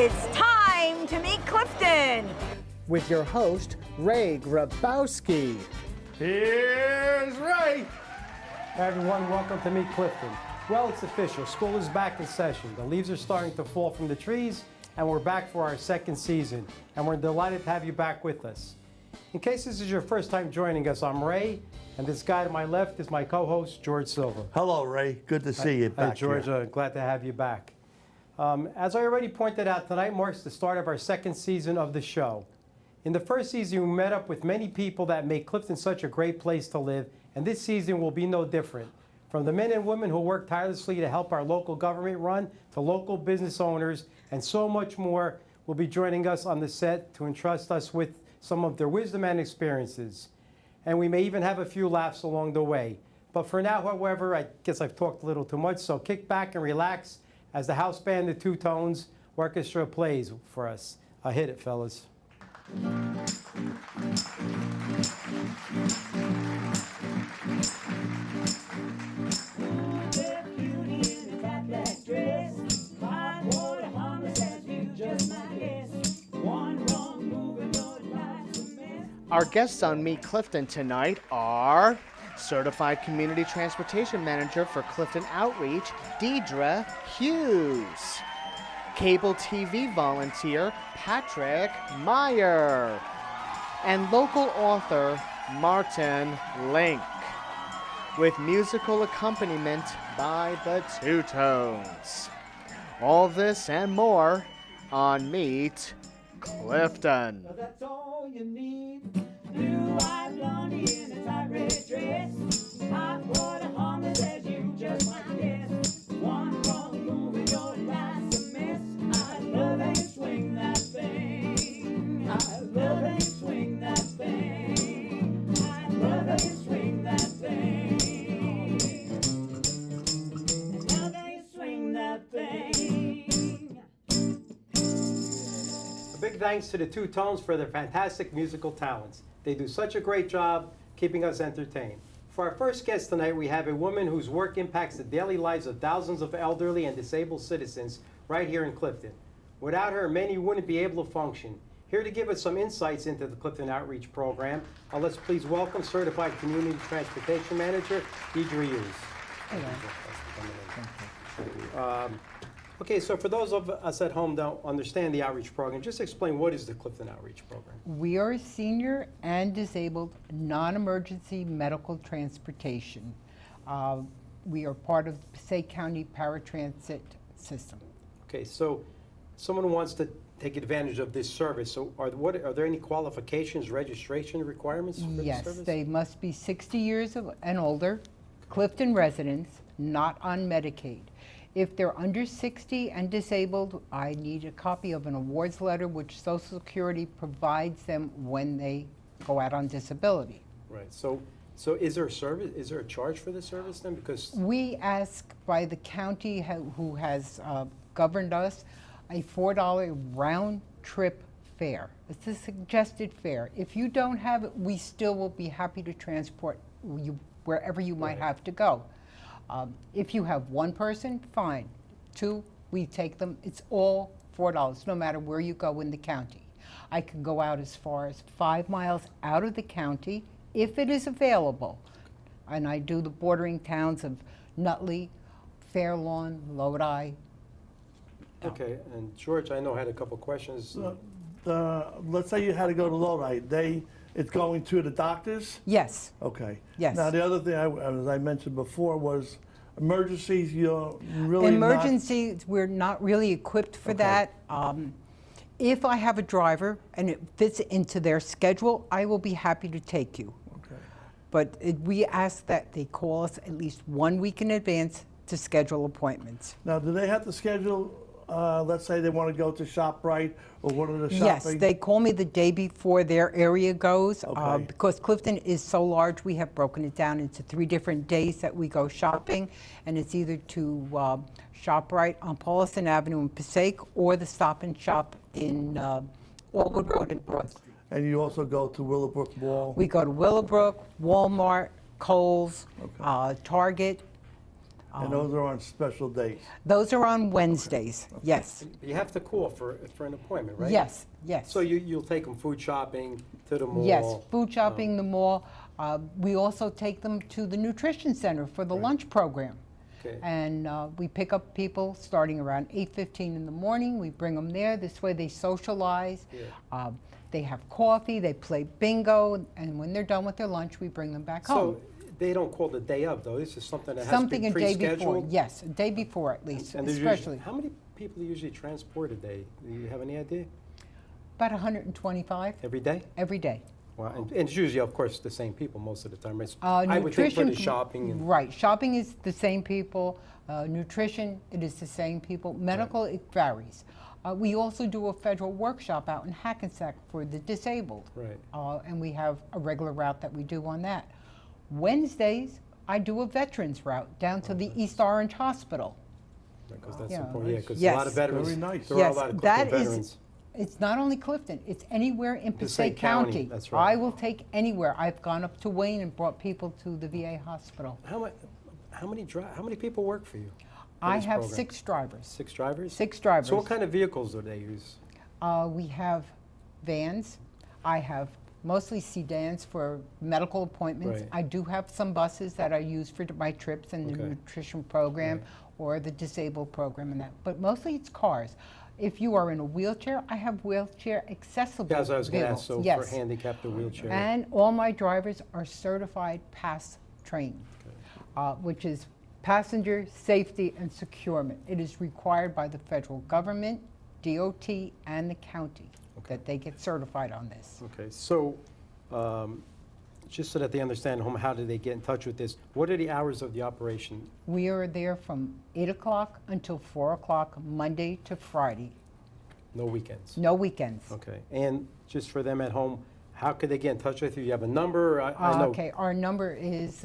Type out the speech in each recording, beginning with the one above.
It's time to meet Clifton. With your host, Ray Grabowski. Here's Ray. Hi everyone, welcome to Meet Clifton. Well, it's official. School is back in session. The leaves are starting to fall from the trees, and we're back for our second season. And we're delighted to have you back with us. In case this is your first time joining us, I'm Ray, and this guy to my left is my co-host, George Silva. Hello, Ray. Good to see you back. Hi, George. Here. Glad to have you back. As I already pointed out, tonight marks the start of our second season of the show. In the first season, we met up with many people that make Clifton such a great place to live, and this season will be no different. From the men and women who work tirelessly to help our local government run, to local business owners, and so much more will be joining us on the set to entrust us with some of their wisdom and experiences. And we may even have a few laughs along the way. But for now, however, I guess I've talked a little too much, so kick back and relax as the house band, the Two Tones Orchestra, plays for us. Hit it, fellas. Our guests on Meet Clifton tonight are Certified Community Transportation Manager for Clifton Outreach, Deidre Hughes. Cable TV volunteer, Patrick Meyer. And local author, Martin Link. With musical accompaniment by the Two Tones. All this and more on Meet Clifton. That's all you need. Blue-eyed blondie in a tight red dress. Hot water Hummer says you just might guess. One wrong move and your life's a mess. I love and swing that thing. I love and swing that thing. I love and swing that thing. I love and swing that thing. A big thanks to the Two Tones for their fantastic musical talents. They do such a great job keeping us entertained. For our first guest tonight, we have a woman whose work impacts the daily lives of thousands of elderly and disabled citizens right here in Clifton. Without her, many wouldn't be able to function. Here to give us some insights into the Clifton Outreach Program, let's please welcome Certified Community Transportation Manager, Deidre Hughes. Hello. Okay, so for those of us at home don't understand the outreach program, just explain what is the Clifton Outreach Program? We are senior and disabled non-emergency medical transportation. We are part of the Passaic County paratransit system. Okay, so someone who wants to take advantage of this service, so are there any qualifications, registration requirements for this service? Yes, they must be 60 years and older, Clifton residents, not on Medicaid. If they're under 60 and disabled, I need a copy of an awards letter which Social Security provides them when they go out on disability. Right, so is there a service, is there a charge for this service then? Because We ask by the county who has governed us a $4 round trip fare. It's a suggested fare. If you don't have it, we still will be happy to transport you wherever you might have to go. If you have one person, fine. Two, we take them. It's all $4, no matter where you go in the county. I can go out as far as 5 miles out of the county if it is available. And I do the bordering towns of Nutley, Fairlawn, Lodi. okay, and George, I know had a couple questions. Let's say you had to go to Lodi. It's going to the doctors? Yes. Okay. Yes. Now, the other thing, as I mentioned before, was emergencies, you're really Emergencies, we're not really equipped for that. If I have a driver and it fits into their schedule, I will be happy to take you. Okay. But we ask that they call us at least 1 week in advance to schedule appointments. Now, do they have to schedule, let's say they want to go to ShopRite or one of the shopping? Yes, they call me the day before their area goes. Okay. Because Clifton is so large, we have broken it down into 3 different days that we go shopping. And it's either to ShopRite on Paulson Avenue in Passaic or the Stop and Shop in Allwood Road and Broad Street. And you also go to Willowbrook Mall? We go to Willowbrook, Walmart, Kohl's, Okay. Target, And those are on special days. Those are on Wednesdays, yes. You have to call for an appointment, right? Yes, yes. So you'll take them food shopping, to the mall? Yes, food shopping, the mall. We also take them to the nutrition center for the lunch program. Okay. And we pick up people starting around 8:15 in the morning. We bring them there. This way they socialize. Yeah. They have coffee, they play bingo, and when they're done with their lunch, we bring them back home. So they don't call the day of, though? This is something that has Something to a be day pre-scheduled? before, yes, a day before at least, And there's especially. how many people usually transport a day? Do you have any idea? About 125 Every day? every day. Wow. And it's usually, of course, the same people most of the time, right? I would think for the shopping and... Right, shopping is the same people. Nutrition, it is the same people. Medical, it varies. We also do a federal workshop out in Hackensack for the disabled. Right. And we have a regular route that we do on that. Wednesdays, I do a veterans route down to the East Orange Hospital. Because that's Yeah. important, yeah, because Yes. a lot of veterans, Very nice. there are a Yes, lot of that Clifton is- veterans. It's not only Clifton, it's anywhere in Passaic Passaic County, County. that's right. I will take anywhere. I've gone up to Wayne and brought people to the VA hospital. How many people work for you? for I this have program? 6 drivers. 6 drivers? 6 drivers. So what kind of vehicles do they use? We have vans. I have mostly sedans for medical appointments. Right. I do have some buses that I use for my trips in the Okay. nutrition program or the disabled program and that. But mostly it's cars. If you are in a wheelchair, I have wheelchair accessible Yeah, as I was going to ask, vehicles. so Yes. for handicapped or wheelchair. And all my drivers are certified PASS trained, which is Passenger Safety and Securement. It is required by the federal government, DOT, and the county that they get certified on this. Okay, so just so that they understand at home, how do they get in touch with this? What are the hours of the operation? We are there from 8 o'clock until 4 o'clock, Monday to Friday. No weekends? No weekends. Okay, and just for them at home, how could they get in touch with you? You have a number? I know. Okay, our number is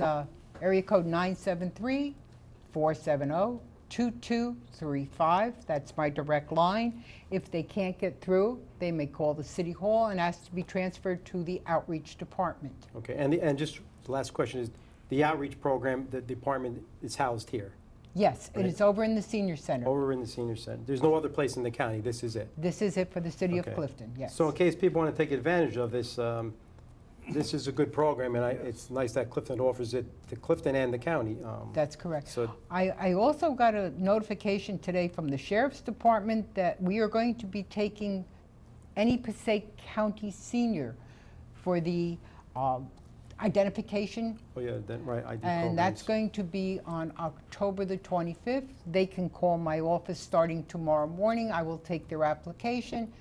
area code 973-470-2235. That's my direct line. If they can't get through, they may call the city hall and ask to be transferred to the outreach department. Okay, and just the last question is, the outreach program, the department is housed here, Yes, it Right. is over in the senior center. over in the senior center. There's no other place in the county, this is it? This is it for the city of Okay. Clifton, yes. So in case people want to take advantage of this, this is a good program, and it's nice that Clifton offers it to Clifton and the county. That's correct. So, I also got a notification today from the Sheriff's Department that we are going to be taking any Passaic County senior for the identification, oh yeah, that, right, ID and that's programs. going to be on October the 25th. They can call my office starting tomorrow morning. I will take their application.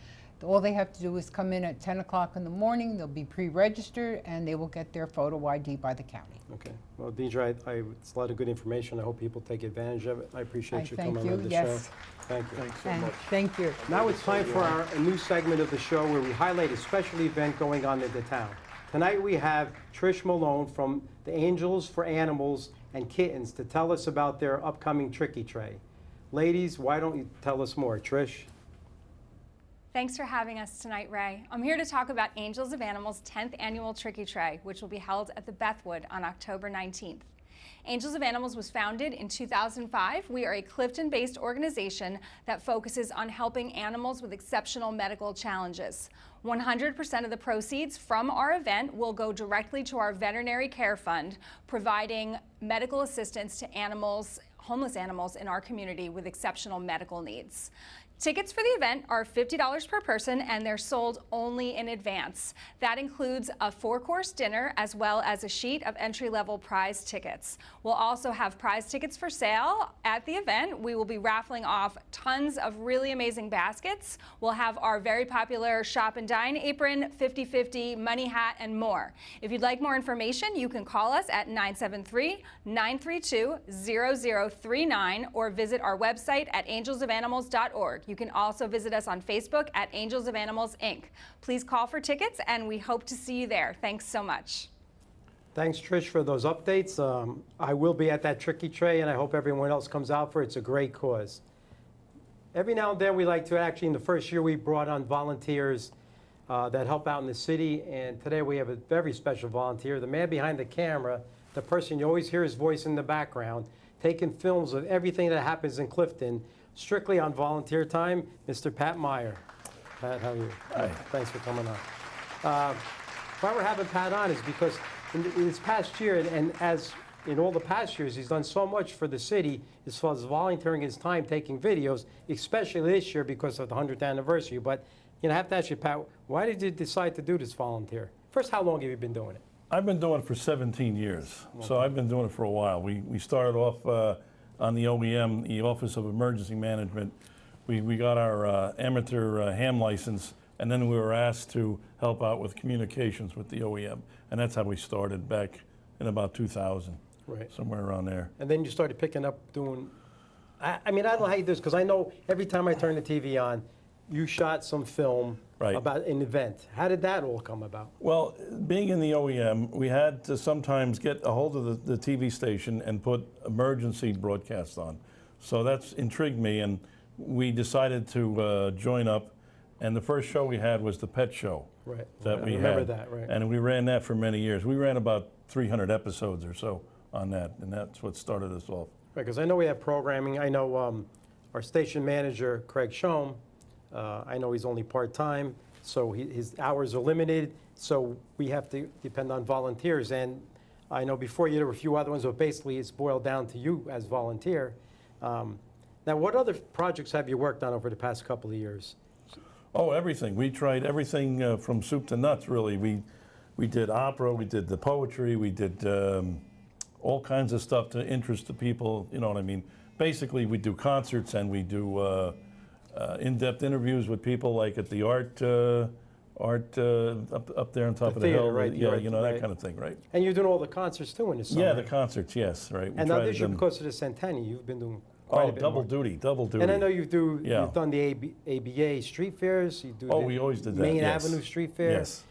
All they have to do is come in at 10 o'clock in the morning. They'll be pre-registered, and they will get their photo ID by the county. Okay, well, Deidre, it's a lot of good information. I hope people take advantage of it. I appreciate you thank coming on you, the yes. show. Thank you. Thanks so And much. thank you. Now it's time for a new segment of the show where we highlight a special event going on in the town. Tonight we have Trish Malone from the Angels for Animals and Kittens to tell us about their upcoming Tricky Tray. Ladies, why don't you tell us more? Trish? Thanks for having us tonight, Ray. I'm here to talk about Angels of Animals' 10th annual Tricky Tray, which will be held at the Bethwood on October 19th. Angels of Animals was founded in 2005. We are a Clifton-based organization that focuses on helping animals with exceptional medical challenges. 100% of the proceeds from our event will go directly to our veterinary care fund, providing medical assistance to animals, homeless animals in our community with exceptional medical needs. Tickets for the event are $50 per person, and they're sold only in advance. That includes a 4-course dinner as well as a sheet of entry-level prize tickets. We'll also have prize tickets for sale at the event. We will be raffling off tons of really amazing baskets. We'll have our very popular Shop and Dine apron, 50/50, money hat, and more. If you'd like more information, you can call us at 973-932-0039 or visit our website at angelsofanimals.org. You can also visit us on Facebook at Angels of Animals, Inc. Please call for tickets, and we hope to see you there. Thanks so much. Thanks, Trish, for those updates. I will be at that Tricky Tray, and I hope everyone else comes out for it. It's a great cause. Every now and then we like to, actually in the first year we brought on volunteers that help out in the city, and today we have a very special volunteer, the man behind the camera, the person you always hear his voice in the background, taking films of everything that happens in Clifton, strictly on volunteer time, Mr. Pat Meyer. Pat, how are you? Hi. Thanks for coming on. Why we're having Pat on is because in this past year, and as in all the past years, he's done so much for the city as far as volunteering his time, taking videos, especially this year because of the 100th anniversary. But I have to ask you, Pat, why did you decide to do this volunteer? First, how long have you been doing it? I've been doing it for 17 years, so I've been doing it for a while. We started off on the OEM, the Office of Emergency Management. We got our amateur ham license, and then we were asked to help out with communications with the OEM, and that's how we started back in about 2000, Right. somewhere around there. And then you started picking up doing, I mean, I don't know how you do this, because I know every time I turn the TV on, you shot some film Right. about an event. How did that all come about? Well, being in the OEM, we had to sometimes get a hold of the TV station and put emergency broadcasts on. So that's intrigued me, and we decided to join up. And the first show we had was the pet show. Right. That I we remember had. that, right. And we ran that for many years. We ran about 300 episodes or so on that, and that's what started us off. Right, because I know we have programming. I know our station manager, Craig Shom, I know he's only part-time, so his hours are limited, so we have to depend on volunteers. And I know before you there were a few other ones, but basically it's boiled down to you as volunteer. Now, what other projects have you worked on over the past couple of years? Oh, everything. We tried everything from soup to nuts, really. We did opera, we did the poetry, we did all kinds of stuff to interest the people, you know what I mean? Basically, we do concerts and we do in-depth interviews with people, like at the art up there on top of the theater, hill. right, the Yeah, art, you know, that right. kind of thing, right? And you're doing all the concerts too in the summer. Yeah, the concerts, yes, right. We And now tried this year, them. because of the centennial, you've been doing quite Oh, a bit double more. duty, double duty. And I know you've Yeah. done the ABA street fairs. You do Oh, the we always did that, Main yes. Avenue street fair. Yes.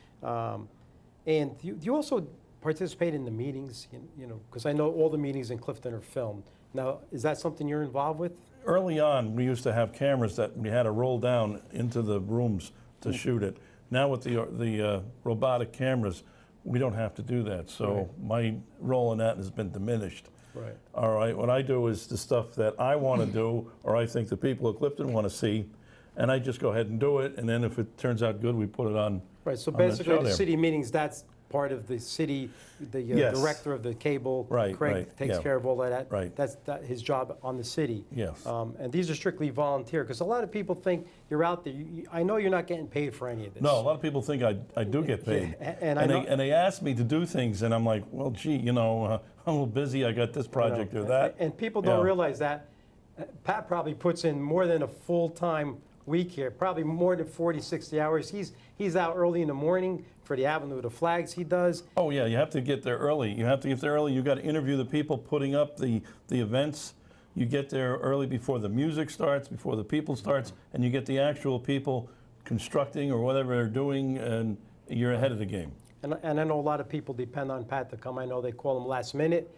And you also participate in the meetings, you know, because I know all the meetings in Clifton are filmed. Now, is that something you're involved with? Early on, we used to have cameras that we had to roll down into the rooms to shoot it. Now with the robotic cameras, we don't have to do that. So my role in that has been diminished. Right. All right, what I do is the stuff that I want to do, or I think the people of Clifton want to see, and I just go ahead and do it. And then if it turns out good, we put it on. Right, so on the basically show the there. city meetings, that's part of the city, the Yes. director of the cable. Right, Craig right, takes yeah. care of all of that. Right. That's his job on the city. Yes. And these are strictly volunteer, because a lot of people think you're out there. I know you're not getting paid for any of this. No, a lot of people think I do get paid. Yeah, and I know- they ask me to do things, and I'm like, well, gee, you know, I'm a little busy. I got this project or that. And people don't Yeah. realize that Pat probably puts in more than a full-time week here, probably more than 40, 60 hours. He's out early in the morning for the Avenue of the Flags he does. Oh, yeah, you have to get there early. You have to get there early. You got to interview the people putting up the events. You get there early before the music starts, before the people starts, and you get the actual people constructing or whatever they're doing, and you're ahead of the game. And I know a lot of people depend on Pat to come. I know they call him last minute.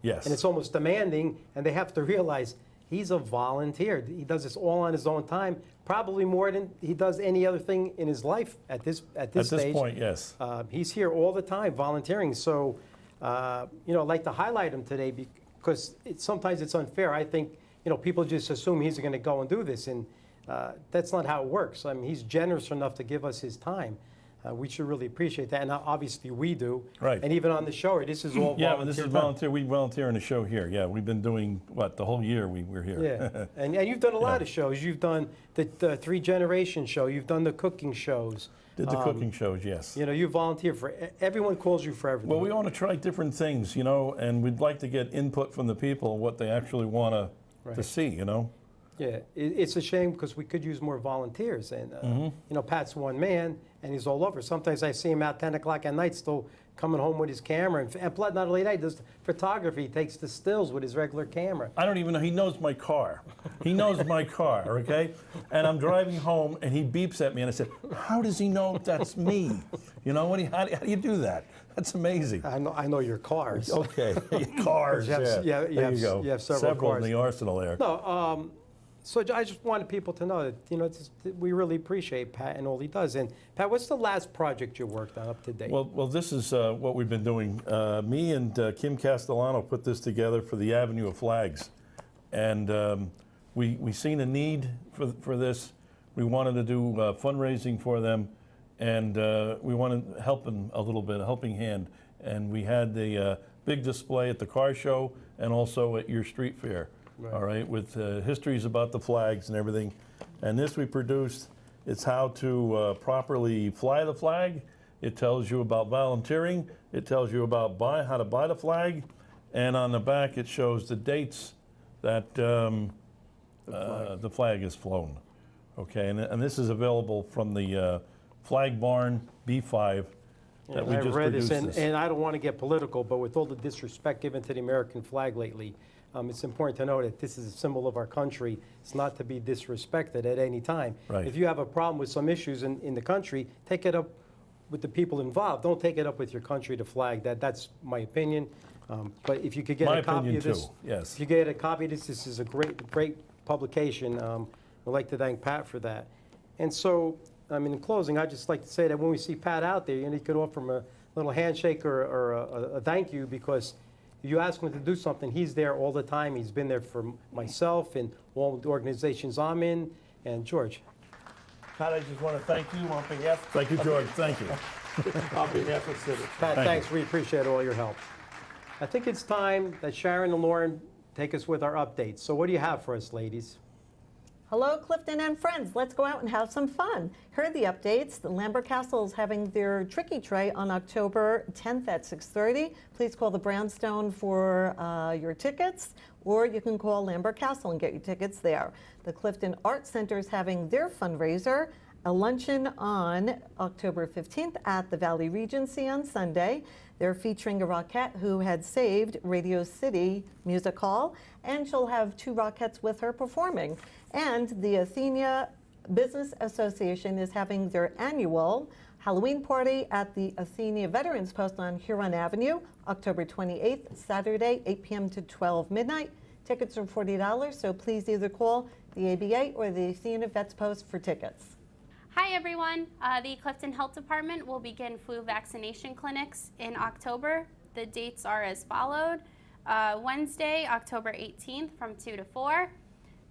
Yes. And it's almost demanding, and they have to realize he's a volunteer. He does this all on his own time, probably more than he does any other thing in his life at this stage. At this point, yes. He's here all the time volunteering. So, I'd like to highlight him today because sometimes it's unfair. I think, people just assume he's going to go and do this, and that's not how it works. I mean, he's generous enough to give us his time. We should really appreciate that, and obviously we do. Right. And even on the show, this is all Yeah, volunteer but this is time. volunteer. We volunteer in the show here. Yeah, we've been doing, the whole year we're here. Yeah, and you've done a lot of shows. You've done the Three Generation show. You've done the cooking shows. Did the cooking shows, yes. You volunteer for, everyone calls you for everything. Well, we want to try different things, and we'd like to get input from the people, what they actually want to Right. see, Yeah, it's a shame because we could use more volunteers. And, Pat's one man, and he's all over. Sometimes I see him out 10 o'clock at night still coming home with his camera. And not only that, he does photography. He takes the stills with his regular camera. I don't even know. He knows my car. He knows my car, okay? And I'm driving home, and he beeps at me, and I said, how does he know that's me? How do you do that? That's amazing. I know your cars. Okay, cars, You have- yeah. you There have- you go. you have several cars. in the arsenal there. No, So I just wanted people to know that, we really appreciate Pat and all he does. And Pat, what's the last project you worked on up to date? Well, this is what we've been doing. Me and Kim Castellano put this together for the Avenue of Flags. And we seen a need for this. We wanted to do fundraising for them. And we wanted to help them a little bit, a helping hand. And we had the big display at the car show and also at your street fair. Right. All right, with histories about the flags and everything. And this we produced, it's how to properly fly the flag. It tells you about volunteering. It tells you about how to buy the flag. And on the back, it shows the dates that the flag is flown. Okay, and this is available from the Flag Barn B5 that we I've just read produced. this, and I don't want to get political, but with all the disrespect given to the American flag lately, it's important to know that this is a symbol of our country. It's not to be disrespected at any time. Right. If you have a problem with some issues in the country, take it up with the people involved. Don't take it up with your country, the flag. That's my opinion. But if you could get My a copy opinion of this, too, yes. if you get a copy of this is a great publication. I'd like to thank Pat for that. And so, in closing, I'd just like to say that when we see Pat out there, you could offer him a little handshake or a thank you, because if you ask him to do something, he's there all the time. He's been there for myself and all the organizations I'm in. And George. Pat, I just want to thank you on behalf. Thank you, George. Thank you. On behalf of Civic. Pat, Thank thanks. We appreciate all your help. I think it's time that Sharon and Lauren take us with our updates. So what do you have for us, ladies? Hello, Clifton and friends. Let's go out and have some fun. Here are the updates. The Lambert Castle is having their Tricky Tray on October 10th at 6:30. Please call the Brownstone for your tickets, or you can call Lambert Castle and get your tickets there. The Clifton Art Center is having their fundraiser, a luncheon on October 15th at the Valley Regency on Sunday. They're featuring a Rockette who had saved Radio City Music Hall, and she'll have 2 Rockettes with her performing. And the Athenia Business Association is having their annual Halloween party at the Athenia Veterans Post on Huron Avenue, October 28th, Saturday, 8 p.m. to 12 midnight. Tickets are $40, so please either call the ABA or the Athenia Vets Post for tickets. Hi everyone. The Clifton Health Department will begin flu vaccination clinics in October. The dates are as followed. Wednesday, October 18th from 2 to 4.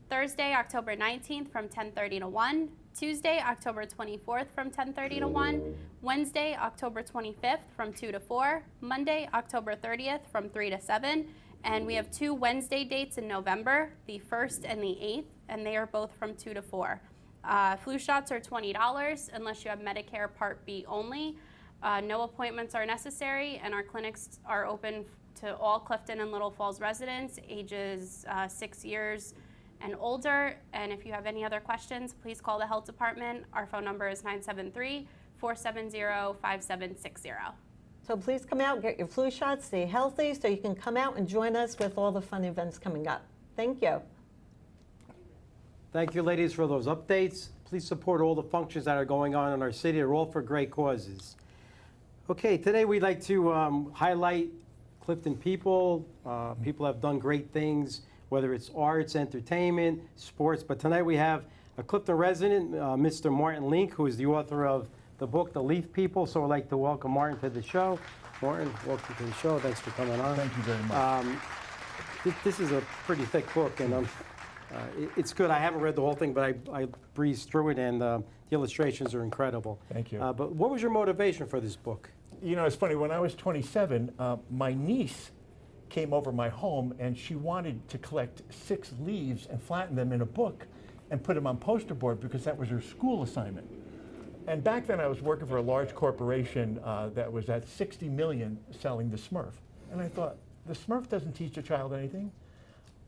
Thursday, October 19th from 10:30 to 1. Tuesday, October 24th from 10:30 to 1. Wednesday, October 25th from 2 to 4. Monday, October 30th from 3 to 7. And we have 2 Wednesday dates in November, the 1st and the 8th, and they are both from 2 to 4. Flu shots are $20 unless you have Medicare Part B only. No appointments are necessary, and our clinics are open to all Clifton and Little Falls residents ages 6 years and older. And if you have any other questions, please call the health department. Our phone number is 973-470-5760. So please come out, get your flu shots, stay healthy, so you can come out and join us with all the fun events coming up. Thank you. Thank you, ladies, for those updates. Please support all the functions that are going on in our city. They're all for great causes. Okay, today we'd like to highlight Clifton people. People have done great things, whether it's arts, entertainment, sports. But tonight we have a Clifton resident, Mr. Martin Link, who is the author of the book, The Leaf People. So I'd like to welcome Martin to the show. Martin, welcome to the show. Thanks for coming on. Thank you very much. This is a pretty thick book, and it's good. I haven't read the whole thing, but I breezed through it, and the illustrations are incredible. Thank you. But what was your motivation for this book? You know, it's funny, when I was 27, my niece came over my home, and she wanted to collect 6 leaves and flatten them in a book and put them on poster board because that was her school assignment. And back then I was working for a large corporation that was at 60 million selling the Smurf. And I thought, the Smurf doesn't teach a child anything.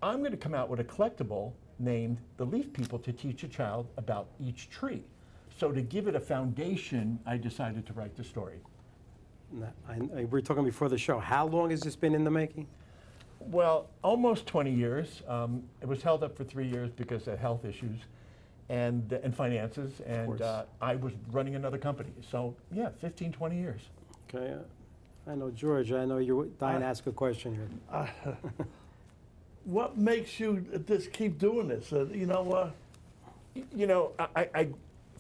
I'm going to come out with a collectible named The Leaf People to teach a child about each tree. So to give it a foundation, I decided to write the story. We were talking before the show. How long has this been in the making? Well, almost 20 years. It was held up for 3 years because of health issues and finances, and I was running another company. So yeah, 15, 20 years. Okay. I know, George, I know you're dying to ask a question here. what makes you just keep doing this? You know, I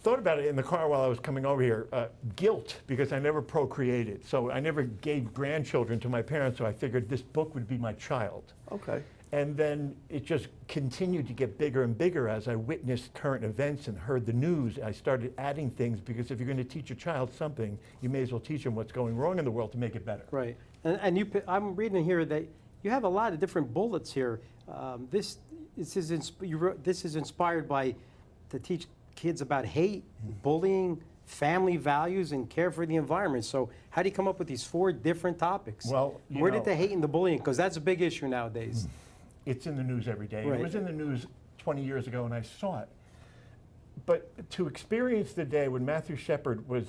thought about it in the car while I was coming over here. Guilt, because I never procreated. So I never gave grandchildren to my parents, so I figured this book would be my child. Okay. And then it just continued to get bigger and bigger as I witnessed current events and heard the news. I started adding things, because if you're going to teach a child something, you may as well teach them what's going wrong in the world to make it better. Right. And I'm reading here that you have a lot of different bullets here. This is inspired by to teach kids about hate, bullying, family values, and care for the environment. So how do you come up with these 4 different topics? Well, where did the hate and the bullying? Because that's a big issue nowadays. It's in the news every day. Right. It was in the news 20 years ago, and I saw it. But to experience the day when Matthew Shepard was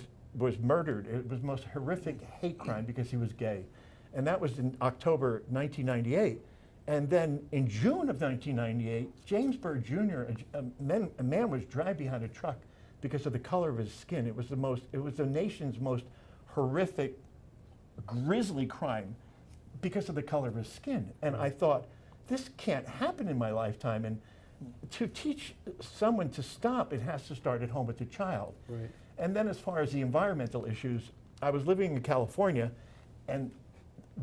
murdered, it was the most horrific hate crime because he was gay. And that was in October 1998. And then in June of 1998, James Byrd Jr., a man was dragged behind a truck because of the color of his skin. It was the nation's most horrific, grisly crime because of the color of his skin. And I thought, this can't happen in my lifetime. And to teach someone to stop, it has to start at home with the child. Right. And then as far as the environmental issues, I was living in California, and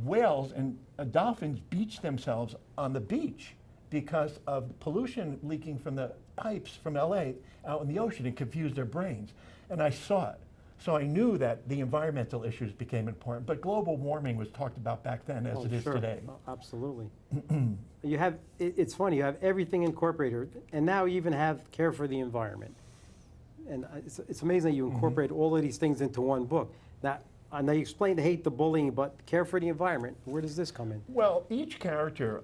whales and dolphins beach themselves on the beach because of pollution leaking from the pipes from LA out in the ocean. It confused their brains. And I saw it. So I knew that the environmental issues became important, but global warming was talked about back then as it is today. Oh, absolutely. You have, it's funny, you have everything incorporated, and now you even have care for the environment. And it's amazing that you incorporate all of these things into one book. Now, I know you explained the hate, the bullying, but care for the environment, where does this come in? Well, each character,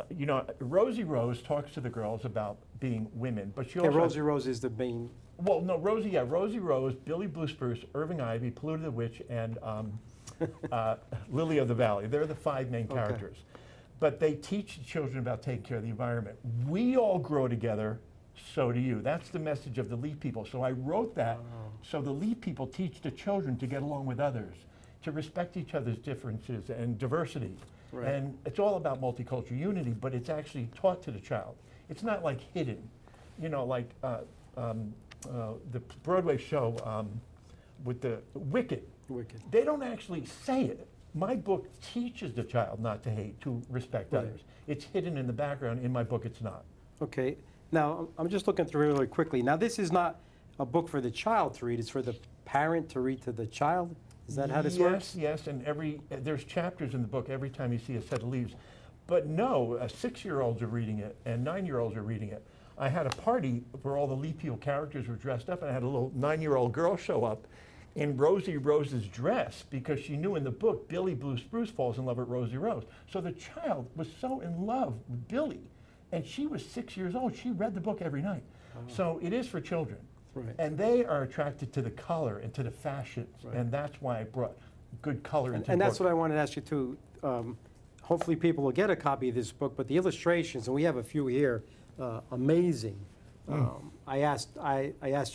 you know, Rosie Rose talks to the girls about being women, but she also... And Rosie Rose is the main... Well, no, Rosie Rose, Billy Blue Spruce, Irving Ivy, Pluto the Witch, and Lily of the Valley. They're the 5 main characters. But they teach children about taking care of the environment. We all grow together, so do you. That's the message of the Leaf People. So I wrote that so the Leaf People teach the children to get along with others, to respect each other's differences and diversity. Right. And it's all about multicultural unity, but it's actually taught to the child. It's not like hidden. You know, like the Broadway show with the Wicked. They don't actually say it. My book teaches the child not to hate, to respect others. It's hidden in the background. In my book, it's not. Okay. Now, I'm just looking through really quickly. Now, this is not a book for the child to read. It's for the parent to read to the child. Is that how this works? Yes, and there's chapters in the book every time you see a set of leaves. But no, 6-year-olds are reading it, and 9-year-olds are reading it. I had a party where all the Leaf People characters were dressed up, and I had a little 9-year-old girl show up in Rosie Rose's dress because she knew in the book Billy Blue Spruce falls in love with Rosie Rose. So the child was so in love with Billy, and she was 6 years old. She read the book every night. So it is for children. Right. And they are attracted to the color and to the fashions, and that's why I brought good color into the book. And that's what I wanted to ask you too. Hopefully people will get a copy of this book, but the illustrations, and we have a few here, amazing. I asked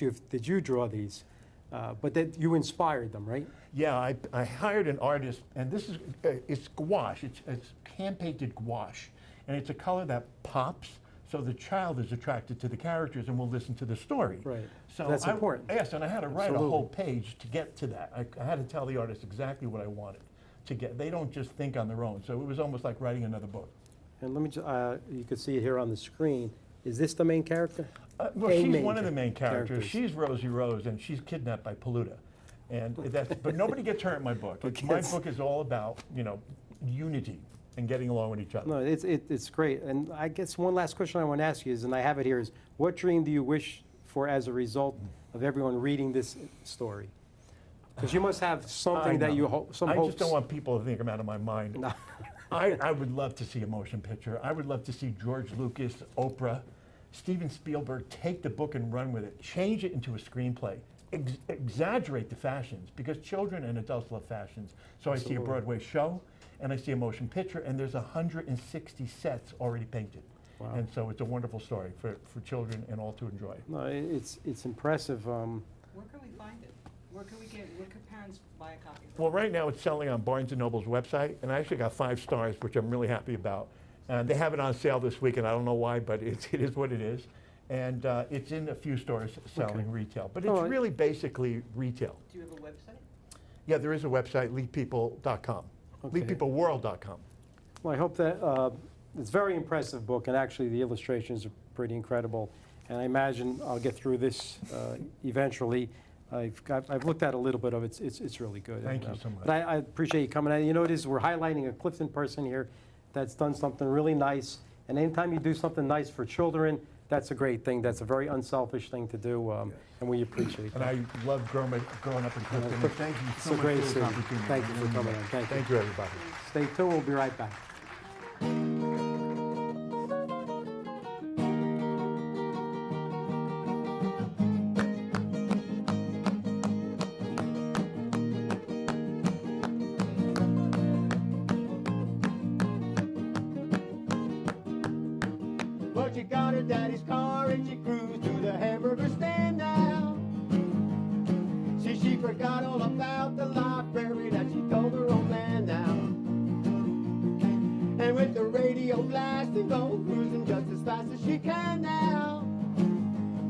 you did you draw these, but that you inspired them, right? Yeah, I hired an artist, and this is it's gouache. It's hand-painted gouache, and it's a color that pops. So the child is attracted to the characters and will listen to the story. Right. So that's important. Yes, and I had to write a whole page to get to that. I had to tell the artist exactly what I wanted to get. They don't just think on their own. So it was almost like writing another book. And let me just, you can see it here on the screen. Is this the main character? Well, she's one of the main characters. She's Rosie Rose, and she's kidnapped by Pluto. And but nobody gets hurt in my book. My book is all about, you know, unity and getting along with each other. No, it's great. And I guess one last question I want to ask you is, and I have it here, is what dream do you wish for as a result of everyone reading this story? Because you must have something that you hope, some I hopes. just don't want people to think I'm out of my mind. No. I would love to see a motion picture. I would love to see George Lucas, Oprah, Steven Spielberg take the book and run with it, change it into a screenplay, exaggerate the fashions, because children and adults love fashions. So I see a Broadway show, and I see a motion picture, and there's 160 sets already painted. Wow. And so it's a wonderful story for children and all to enjoy. No, it's impressive. Where can we find it? Where can parents buy a copy? Well, right now it's selling on Barnes & Noble's website, and I actually got 5 stars, which I'm really happy about. They have it on sale this week, and I don't know why, but it is what it is. And it's in a few stores selling retail. But it's really basically retail. Do you have a website? Yeah, there is a website, leadpeople.com, leadpeopleworld.com. Well, I hope that it's a very impressive book, and actually the illustrations are pretty incredible. And I imagine I'll get through this eventually. I've looked at a little bit of it. It's really good. Thank you so much. But I appreciate you coming out. You know, we're highlighting a Clifton person here that's done something really nice. And anytime you do something nice for children, that's a great thing. That's a very unselfish thing to do, and we appreciate And that. I love growing up in Clifton. And thank you It's so a much great for this city. opportunity. Thank you for coming in. Thank you. Thank you, everybody. Stay tuned. We'll be right back. But she got her daddy's car and she cruised to the hamburger stand now. See, she forgot all about the library that she told her old man now. And with the radio blasting, go cruising just as fast as she can now.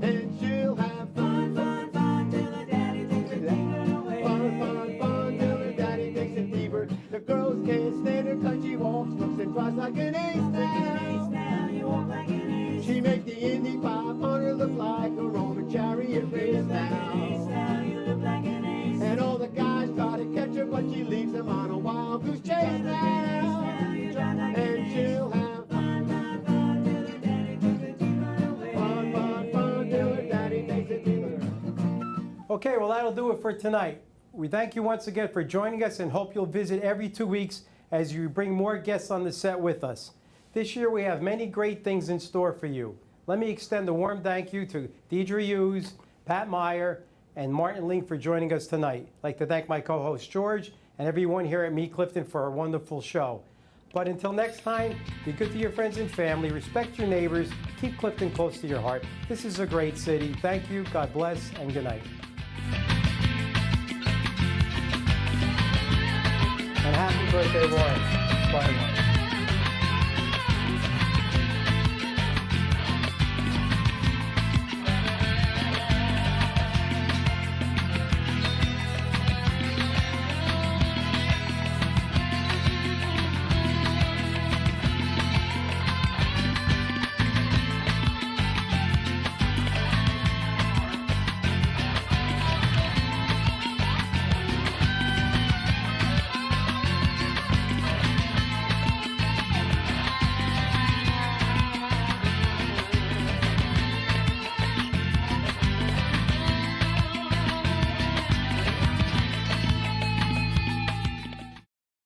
And she'll have fun, fun, fun till her daddy takes her deeper away. Fun, fun, fun till her daddy takes her deeper. The girls can't stand her 'cause she walks, looks and tries like an ace now. You walk like an ace. She make the Indy 500 look like a Roman chariot race now. You look like an ace. And all the guys try to catch her, but she leaves them on a wild goose chase now. And she'll have fun, fun, fun till her daddy takes her deeper away. Fun, fun, fun till her daddy takes her deeper. Okay, well, that'll do it for tonight. We thank you once again for joining us and hope you'll visit every 2 weeks as you bring more guests on the set with us. This year we have many great things in store for you. Let me extend a warm thank you to Deidre Hughes, Pat Meyer, and Martin Link for joining us tonight. I'd like to thank my co-host George and everyone here at Meet Clifton for a wonderful show. But until next time, be good to your friends and family, respect your neighbors, keep Clifton close to your heart. This is a great city. Thank you, God bless, and good night. And happy birthday, Lawrence. Bye.